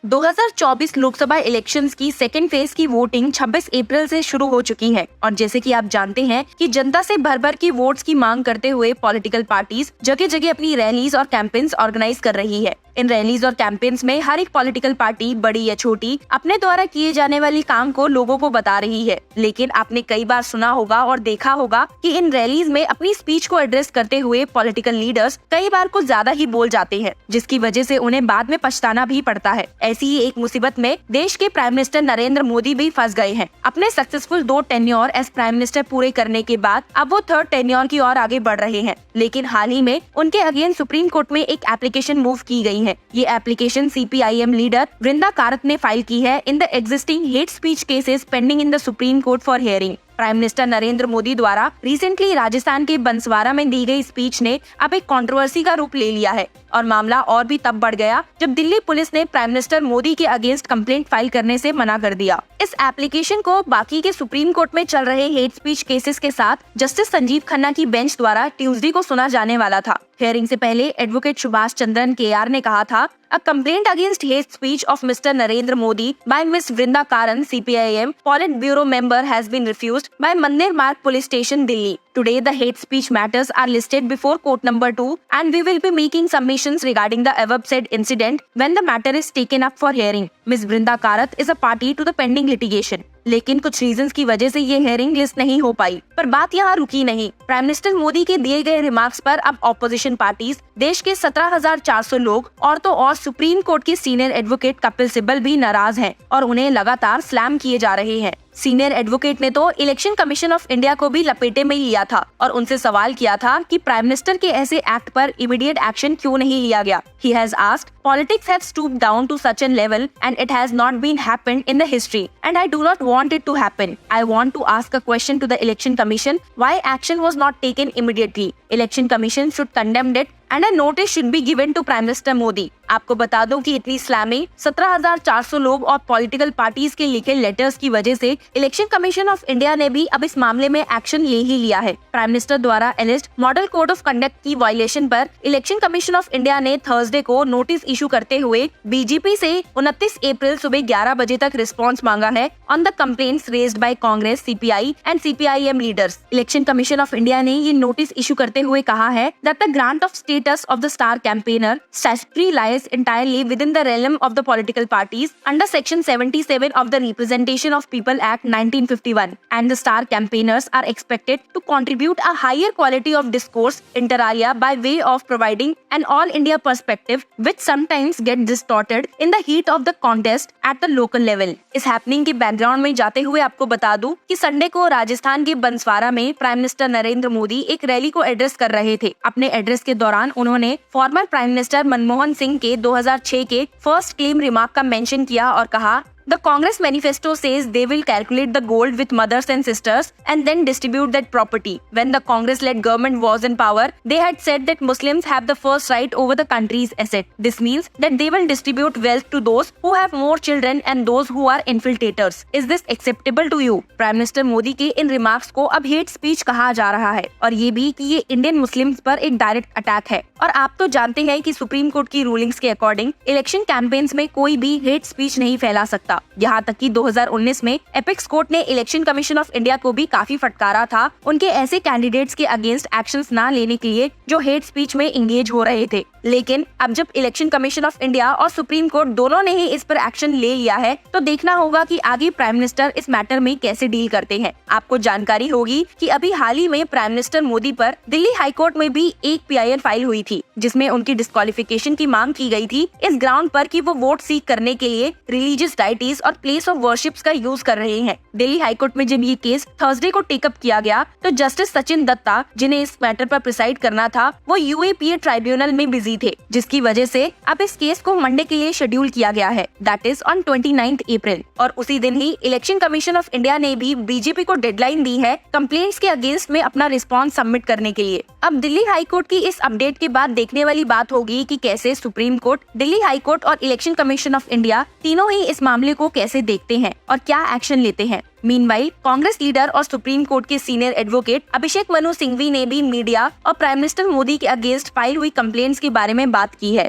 2024 Lok Sabha elections की second phase की voting 26 अप्रैल से शुरू हो चुकी है और जैसे कि आप जानते हैं कि जनता से भर भर की वोट्स की मांग करते हुए पॉलिटिकल पार्टीज जगह जगह अपनी रैलीज और कैंपेन्स ऑर्गेनाइज कर रही है। इन रैलीज और कैंपेन्स में हर एक पॉलिटिकल पार्टी बड़ी या छोटी अपने द्वारा किए जाने वाली काम को लोगों को बता रही है। लेकिन आपने कई बार सुना होगा और देखा होगा कि इन रैलीज में अपनी स्पीच को एड्रेस करते हुए पॉलिटिकल लीडर्स कई बार कुछ ज्यादा ही बोल जाते हैं, जिसकी वजह से उन्हें बाद में पछताना भी पड़ता है। ऐसी ही एक मुसीबत में देश के प्राइम मिनिस्टर नरेंद्र मोदी भी फंस गए हैं। अपने successful 2 tenure as prime minister पूरे करने के बाद अब वो 3rd टेन्योर की ओर आगे बढ़ रहे हैं। लेकिन हाल ही में उनके अगेंस्ट सुप्रीम कोर्ट में एक एप्लीकेशन मूव की गई है। ये application CPIM leader Brinda Karat ने फाइल की है in the existing hate speech cases pending in the supreme court for hearing. Prime minister Narendra Modi द्वारा रिसेंटली राजस्थान के बंसवाड़ा में दी गई स्पीच ने अब एक कंट्रोवर्सी का रूप ले लिया है और मामला और भी तब बढ़ गया जब दिल्ली पुलिस ने प्राइम मिनिस्टर मोदी के अगेंस्ट कंप्लेंट फाइल करने से मना कर दिया। इस एप्लीकेशन को बाकी के सुप्रीम कोर्ट में चल रहे हेट स्पीच केसेस के साथ जस्टिस संजीव खन्ना की बेंच द्वारा ट्यूसडे को सुना जाने वाला था। हियरिंग से पहले एडवोकेट सुभाष चंद्रन KR ने कहा था, A complaint against hate speech of Mr. Narendra Modi by Ms. Vrinda Karan, CPIM Politburo member has been refused by Mandir Marg Police Station, Delhi. Today, the hate speech matters are listed before court number 2 and we will be making submissions regarding the above said incident when the matter is taken up for hearing. Ms. Vrinda Karat is a party to the pending litigation. लेकिन कुछ reasons की वजह से ये hearing list नहीं हो पाई। पर बात यहाँ रुकी नहीं। प्राइम मिनिस्टर मोदी के दिए गए रिमार्क्स पर अब ऑपोजिशन पार्टीज, देश के 17,400 लोग और तो और सुप्रीम कोर्ट के सीनियर एडवोकेट कपिल सिब्बल भी नाराज हैं और उन्हें लगातार स्लैम किए जा रहे हैं। सीनियर एडवोकेट ने तो इलेक्शन कमीशन ऑफ इंडिया को भी लपेटे में लिया था और उनसे सवाल किया था कि प्राइम मिनिस्टर के ऐसे एक्ट पर इमीडिएट एक्शन क्यों नहीं लिया गया। He has asked, politics have stooped down to such a level and it has not been happened in the history and I do not want it to happen. I want to ask a question to the election commission why action was not taken immediately. Election commission should condemn it and a notice should be given to Prime Minister Modi. आपको बता दूं कि इतनी slamming 17,400 लोग और political parties के लिखे letters की वजह से इलेक्शन कमीशन ऑफ इंडिया ने भी अब इस मामले में एक्शन ले ही लिया है। प्राइम मिनिस्टर द्वारा एलिस्ड मॉडल कोड ऑफ कंडक्ट की वायलेशन पर इलेक्शन कमीशन ऑफ इंडिया ने थर्सडे को नोटिस इशू करते हुए BJP से 29 अप्रैल सुबह 11 बजे तक रिस्पॉन्स मांगा है on the complaints raised bye Congress, CPI and CPIM leaders. Election commission of India ने ये नोटिस इशू करते हुए कहा है that the grant of status of the star campaigner statutory lies entirely within the realm of the political parties under Section 77 of the Representation of People Act 1951 and the star campaigners are expected to contribute a higher quality of discourse inter alia by way of providing an all India perspective which sometimes get distorted in the heat of the contest at the local level। इस happening के background में जाते हुए आपको बता दूं कि Sunday को राजस्थान के बंसवाड़ा में प्राइम मिनिस्टर नरेंद्र मोदी एक रैली को एड्रेस कर रहे थे। अपने एड्रेस के दौरान उन्होंने former prime minister Manmohan Singh के 2006 के फर्स्ट क्लेम रिमार्क का मेंशन किया और कहा, The Congress manifesto says they will calculate the gold with mothers and sisters and then distribute that property. When the Congress-led government was in power, they had said that Muslims have the first right over the country's asset. This means that they will distribute wealth to those who have more children and those who are infiltrators. Is this acceptable to you? Prime minister Modi के इन remarks को अब hate speech कहा जा रहा है और ये भी कि ये इंडियन मुस्लिम्स पर एक डायरेक्ट अटैक है। और आप तो जानते हैं कि सुप्रीम कोर्ट की रूलिंग्स के अकॉर्डिंग इलेक्शन कैंपेन्स में कोई भी हेट स्पीच नहीं फैला सकता। यहाँ तक कि 2019 में एपेक्स कोर्ट ने इलेक्शन कमीशन ऑफ इंडिया को भी काफी फटकारा था उनके ऐसे कैंडिडेट्स के अगेंस्ट एक्शंस ना लेने के लिए जो हेट स्पीच में इंगेज हो रहे थे। लेकिन अब जब इलेक्शन कमीशन ऑफ इंडिया और सुप्रीम कोर्ट दोनों ने ही इस पर एक्शन ले लिया है तो देखना होगा कि आगे प्राइम मिनिस्टर इस मैटर में कैसे डील करते हैं। आपको जानकारी होगी कि अभी हाल ही में प्राइम मिनिस्टर मोदी पर दिल्ली हाई कोर्ट में भी एक PIL फाइल हुई थी जिसमें उनकी डिस्क्वालिफिकेशन की मांग की गई थी इस ग्राउंड पर कि वो वोट सीक करने के लिए रिलीजियस डाइटीज और प्लेस ऑफ वर्शिप्स का यूज कर रहे हैं। दिल्ली हाई कोर्ट में जब ये केस थर्सडे को टेकअप किया गया तो जस्टिस सचिन दत्ता, जिन्हें इस मैटर पर प्रिसाइड करना था, वो UAPA ट्राइब्यूनल में बिजी थे, जिसकी वजह से अब इस केस को मंडे के लिए शेड्यूल किया गया है, दैट इज ऑन 29 अप्रैल। और उसी दिन ही इलेक्शन कमीशन ऑफ इंडिया ने भी BJP को डेडलाइन दी है कंप्लेंट्स के अगेंस्ट में अपना रिस्पॉन्स सबमिट करने के लिए। अब दिल्ली हाई कोर्ट की इस अपडेट के बाद देखने वाली बात होगी कि कैसे supreme court, Delhi high court और इलेक्शन कमीशन ऑफ इंडिया तीनों ही इस मामले को कैसे देखते हैं और क्या एक्शन लेते हैं। मीनवाइल कांग्रेस लीडर और सुप्रीम कोर्ट के सीनियर एडवोकेट अभिषेक मनु सिंघवी ने भी मीडिया और प्राइम मिनिस्टर मोदी के अगेंस्ट फाइल हुई कंप्लेंट्स के बारे में बात की है।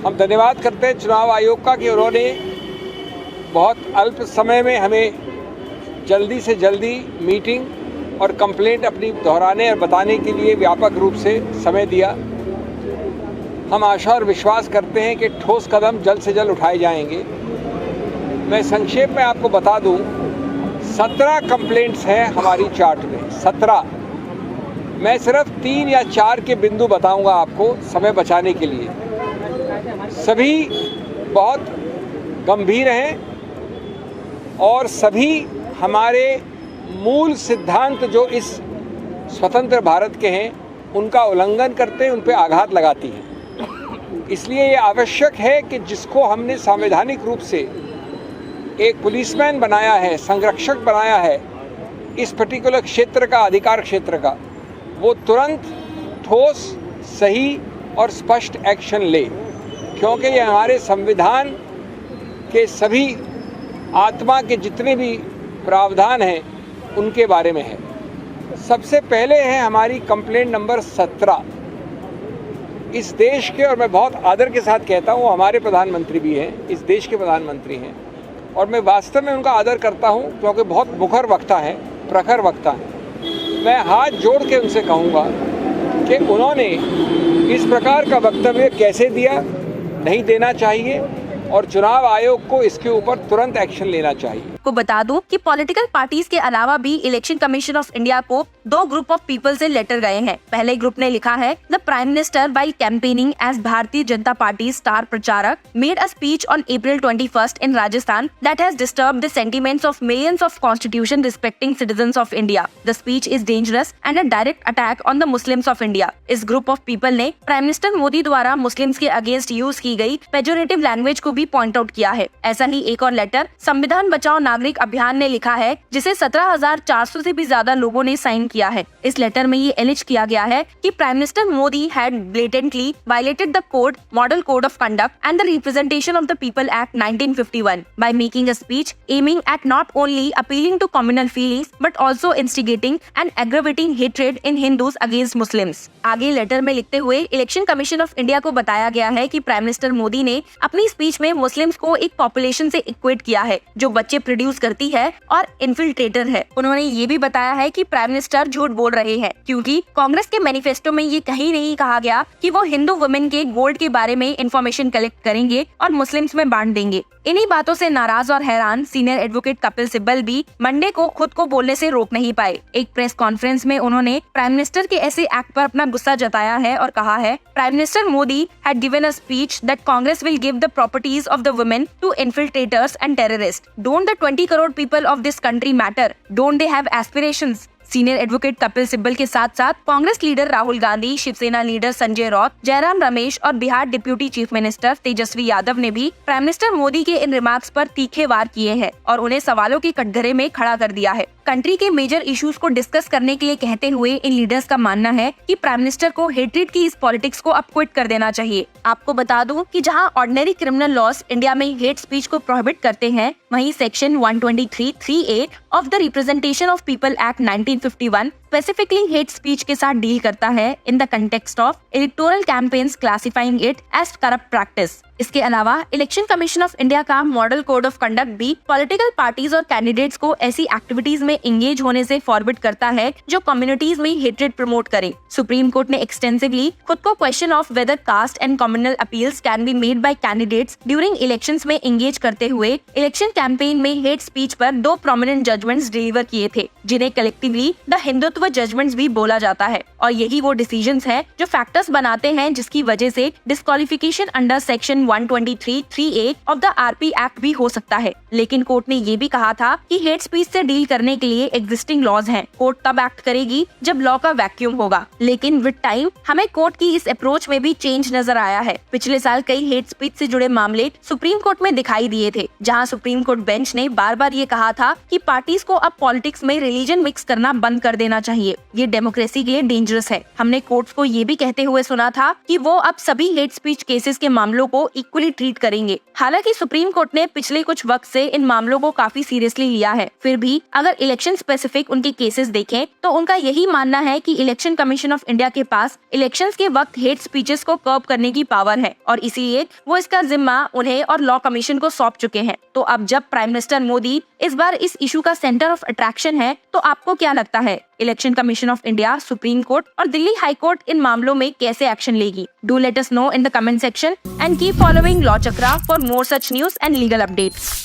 हम धन्यवाद करते हैं चुनाव आयोग का कि उन्होंने बहुत अल्प समय में हमें जल्दी से जल्दी मीटिंग और कंप्लेंट अपनी दोहराने और बताने के लिए व्यापक रूप से समय दिया। हम आशा और विश्वास करते हैं कि ठोस कदम जल्द से जल्द उठाए जाएंगे। मैं संक्षेप में आपको बता दूं, 17 कंप्लेंट्स हैं हमारी चार्ट में, 17। मैं सिर्फ 3 या 4 के बिंदु बताऊंगा आपको समय बचाने के लिए। सभी बहुत गंभीर हैं और सभी हमारे मूल सिद्धांत जो इस स्वतंत्र भारत के हैं उनका उल्लंघन करते हैं, उन पर आघात लगाती हैं। इसलिए ये आवश्यक है कि जिसको हमने संवैधानिक रूप से एक पुलिसमैन बनाया है, संरक्षक बनाया है इस पर्टिकुलर क्षेत्र का, अधिकार क्षेत्र का, वो तुरंत ठोस, सही और स्पष्ट एक्शन ले, क्योंकि ये हमारे संविधान के सभी आत्मा के जितने भी प्रावधान हैं उनके बारे में है। सबसे पहले है हमारी कंप्लेंट नंबर 17। इस देश के, और मैं बहुत आदर के साथ कहता हूँ, हमारे प्रधानमंत्री भी हैं, इस देश के प्रधानमंत्री हैं, और मैं वास्तव में उनका आदर करता हूँ क्योंकि बहुत मुखर वक्ता है, प्रखर वक्ता है। मैं हाथ जोड़ के उनसे कहूँगा कि उन्होंने इस प्रकार का वक्तव्य कैसे दिया, नहीं देना चाहिए और चुनाव आयोग को इसके ऊपर तुरंत एक्शन लेना चाहिए। को बता दूं कि पॉलिटिकल पार्टीज के अलावा भी इलेक्शन कमीशन ऑफ इंडिया को 2 ग्रुप ऑफ पीपल से लेटर गए हैं। पहले ग्रुप ने लिखा है, the prime minister while campaigning as Bharatiya Janata Party star प्रचारक made a speech on April 21 in Rajasthan that has disturbed the sentiments of millions of constitution respecting citizens of India. The speech is dangerous and a direct attack on the Muslims of India. इस group of people ने prime minister Modi द्वारा Muslims के against use की गई pejorative language को भी point out किया है। ऐसा ही एक और लेटर संविधान बचाओ नागरिक अभियान ने लिखा है, जिसे 17,400 से भी ज्यादा लोगों ने साइन किया है। इस लेटर में ये एलिज किया गया है कि prime minister Modi had blatantly violated the code, model code of conduct and the representation of the people act 1951 by making a speech aiming at not only appealing to communal feelings but also instigating and aggravating hatred in Hindus against Muslims. आगे letter में लिखते हुए election commission of India को बताया गया है कि prime minister Modi ने अपनी स्पीच में मुस्लिम्स को एक पॉपुलेशन से इक्वेट किया है जो बच्चे प्रोड्यूस करती है और इन्फिल्ट्रेटर है। उन्होंने ये भी बताया है कि प्राइम मिनिस्टर झूठ बोल रहे हैं क्योंकि कांग्रेस के मैनिफेस्टो में ये कहीं नहीं कहा गया कि वो हिंदू वुमेन के गोल्ड के बारे में इंफॉर्मेशन कलेक्ट करेंगे और मुस्लिम्स में बांट देंगे। इन्हीं बातों से नाराज और हैरान सीनियर एडवोकेट कपिल सिब्बल भी मंडे को खुद को बोलने से रोक नहीं पाए। एक प्रेस कॉन्फ्रेंस में उन्होंने प्राइम मिनिस्टर के ऐसे एक्ट पर अपना गुस्सा जताया है और कहा है, prime minister Modi had given a speech that Congress will give the properties of the women to infiltrators and terrorist. Don't the 20 crore people of this country matter? Don't they have aspirations? Senior advocate Kapil Sibal के साथ साथ Congress leader Rahul Gandhi, Shiv Sena leader Sanjay Raut, Jairam Ramesh और Bihar deputy chief minister Tejasvi Yadav ने भी prime minister Modi के इन remarks पर तीखे वार किए हैं और उन्हें सवालों के कटघरे में खड़ा कर दिया है। कंट्री के मेजर इश्यूज को डिस्कस करने के लिए कहते हुए इन लीडर्स का मानना है कि प्राइम मिनिस्टर को हेट्रेड की इस पॉलिटिक्स को अब क्विट कर देना चाहिए। आपको बता दूं कि जहां ऑर्डिनरी क्रिमिनल लॉज इंडिया में हेट स्पीच को प्रोहिबिट करते हैं, वहीं section 123(3)(a) of the representation of people act 1951 specifically hate speech के साथ डील करता है in the context of electoral campaigns classifying it as corrupt practice. इसके अलावा इलेक्शन कमीशन ऑफ इंडिया का मॉडल कोड ऑफ कंडक्ट भी political parties और candidates को ऐसी एक्टिविटीज में एंगेज होने से फॉरवर्ड करता है जो कम्युनिटीज में हेट्रेड प्रमोट करें। सुप्रीम कोर्ट ने एक्सटेंसिवली खुद को question of whether caste and communal appeals can be made by candidates during elections में एंगेज करते हुए इलेक्शन कैंपेन में हेट स्पीच पर 2 प्रोमिनेंट जजमेंट्स डिलीवर किए थे, जिन्हें कलेक्टिवली द हिंदुत्व जजमेंट्स भी बोला जाता है। और यही वो डिसीजंस हैं जो फैक्टर्स बनाते हैं जिसकी वजह से disqualification under section 123(3)(a) of the RP act भी हो सकता है। लेकिन कोर्ट ने ये भी कहा था कि हेट स्पीच से डील करने के लिए एग्जिस्टिंग लॉज हैं। कोर्ट तब एक्ट करेगी जब लॉ का वैक्यूम होगा। लेकिन विद टाइम हमें कोर्ट की इस अप्रोच में भी चेंज नजर आया है। पिछले साल कई हेट स्पीच से जुड़े मामले सुप्रीम कोर्ट में दिखाई दिए थे, जहां सुप्रीम कोर्ट बेंच ने बार बार ये कहा था कि पार्टीज को अब पॉलिटिक्स में रिलीजन मिक्स करना बंद कर देना चाहिए। ये डेमोक्रेसी के लिए डेंजरस डेंजरस है। हमने कोर्ट्स को ये भी कहते हुए सुना था कि वो अब सभी हेट स्पीच केसेस के मामलों को इक्वली ट्रीट करेंगे। हालांकि सुप्रीम कोर्ट ने पिछले कुछ वक्त से इन मामलों को काफी सीरियसली लिया है। फिर भी अगर इलेक्शन स्पेसिफिक उनके केसेस देखें तो उनका यही मानना है कि इलेक्शन कमीशन ऑफ इंडिया के पास इलेक्शंस के वक्त हेट स्पीचेस को कर्ब करने की पावर है और इसीलिए वो इसका जिम्मा उन्हें और लॉ कमीशन को सौंप चुके हैं। तो अब जब प्राइम मिनिस्टर मोदी इस बार इस इशू का सेंटर ऑफ अट्रैक्शन है, तो आपको क्या लगता है election commission of India, supreme court और दिल्ली हाई कोर्ट इन मामलों में कैसे एक्शन लेगी? Do let us know in the comment section and keep following Law Chakra for more such news and legal updates.